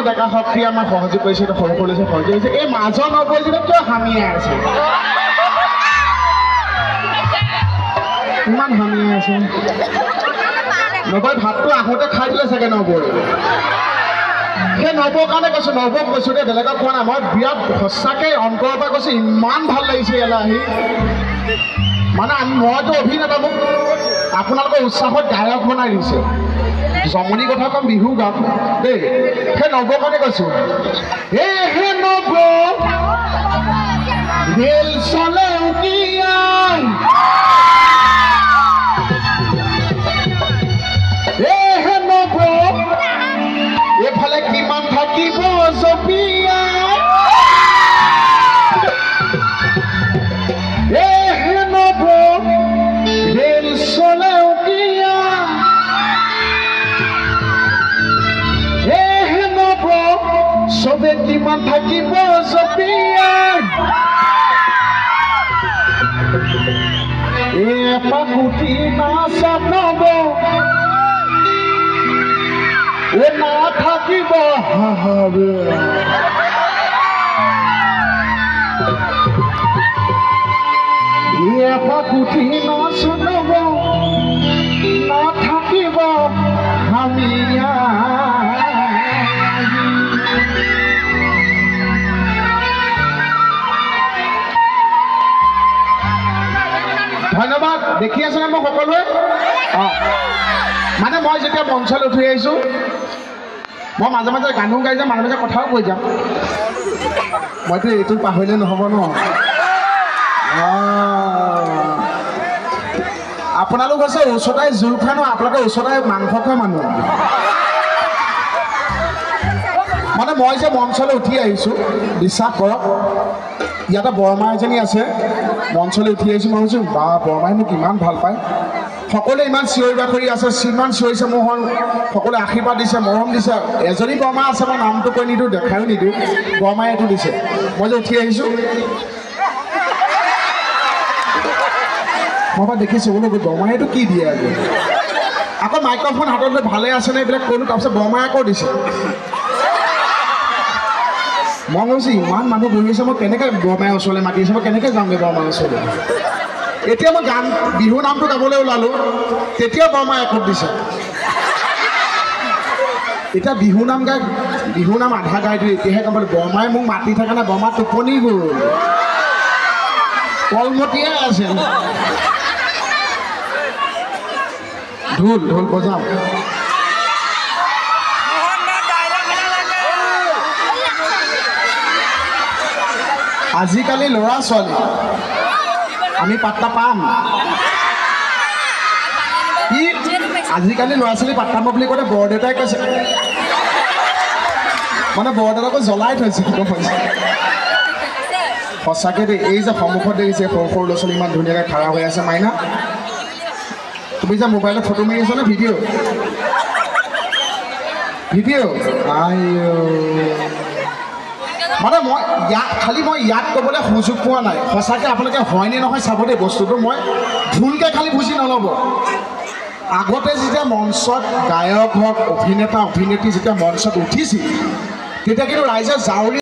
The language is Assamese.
ডেকা শক্তি আমাক সহযোগ কৰিছে সৰু সৰু সহযোগ কৰিছে এই মাজৰ নবৌজনী কিয় হামিয়াই আছে ইমান হামিয়াই আছে নবৌৰ ভাতটো আহোঁতে খাই দিলে চাগে নবৌৰ সেই নবৌৰ কাৰণে কৈছোঁ নবৌক কৈছোঁ দেই বেলেগক কোৱা নাই মই বিৰাট সঁচাকৈ অন্তৰৰ পৰা কৈছোঁ ইমান ভাল লাগিছে ইয়ালৈ আহি মানে মইতো অভিনেতা মোক আপোনালোকৰ উৎসাহত গায়ক বনাই দিছে জমনি কথা কম বিহু গাম দেই সেই নবৌৰ কাৰণে কৈছোঁ হে নবৌ ৰেল চলে উকিয়াই হে নবৌ এফালে কিমান থাকিব জপিয়াই হে নবৌ ৰেল চলে চবে কিমান থাকিব জপিয়াই পাকুটি নাচাব নবৌ না থাকিব হাহাবে পাকুটি নাচাব নবৌ না থাকিব হামিয়া ধন্যবাদ দেখি আছেনে মই সকলোৱে মানে মই যেতিয়া মঞ্চলৈ উঠি আহিছোঁ মই মাজে মাজে গানো গাই যাম মাজে মাজে কথাও কৈ যাম মইতো এইটো পাহৰিলে নহ'ব ন আপোনালোক হৈছে ওচৰতে জোল খোৱা ন আপোনালোকে ওচৰতে মাংস খোৱা মানুহ মানে মই যে মঞ্চলৈ উঠি আহিছোঁ বিশ্বাস কৰক ইয়াতে বৰমা এজনী আছে মঞ্চলৈ উঠি আহিছোঁ মই ভাবিছোঁ বা বৰমাই মোক ইমান ভাল পায় সকলোৱে ইমান চিঞৰি বাখৰি আছে ইমান চিঞৰিছে মোৰ সকলোৱে আশীৰ্বাদ দিছে মৰম দিছে এজনী বৰমা আছে মই নামটো কৈ নিদিওঁ দেখায়ো নিদিওঁ বৰমাই এইটো দিছে মই যে উঠি আহিছোঁ মই পৰা দেখিছোঁ বোলো বৰমাই এইটো কি দিয়ে আকৌ মাইক্ৰফোন হাতত লৈ ভালে আছেনে এইবিলাক ক'লোঁ তাৰপিছত বৰমাই আকৌ দিছে মই ভাবিছোঁ ইমান মানুহ বহি আছে মই কেনেকৈ বৰমাই ওচৰলৈ মাতি আছোঁ মই কেনেকৈ যামগৈ বৰমাৰ ওচৰলৈ এতিয়া মই গান বিহু নামটো গাবলৈ ওলালোঁ তেতিয়া বৰমাই একোট দিছে এতিয়া বিহু নাম গাই বিহু নাম আধা গাই দিওঁ এতিয়াহে গম পালোঁ বৰমাই মোক মাতি থাকে নে বৰমা টোপনি গ'ল কলমতীয়াই আছে ঢোল ঢোল বজাওঁ আজিকালি ল'ৰা ছোৱালী আমি পাত্তা পাম কি আজিকালি ল'ৰা ছোৱালী পাত্তা পাব বুলি কওঁতে বৰদেউতাই কৈছে মানে বৰদেউতাকো জ্বলাই থৈছে গম পাইছে সঁচাকৈ দেই এই যে সন্মুখত দেখিছে সৰু সৰু ল'ৰা ছোৱালী ইমান ধুনীয়াকৈ খাৰা হৈ আছে মাইনা তুমি যে মোবাইলত ফটো মাৰি আছা নে ভিডিঅ' মানে মই ইয়াত ক'বলৈ সুযোগ পোৱা নাই সঁচাকৈ আপোনালোকে হয়নে নহয় চাব দেই বস্তুটো মই ভুলকৈ খালি বুজি নল'ব আগতে যেতিয়া মঞ্চত গায়ক হওক অভিনেতা অভিনেত্ৰী যেতিয়া মঞ্চত উঠিছিল তেতিয়া কিন্তু ৰাইজে জাউৰি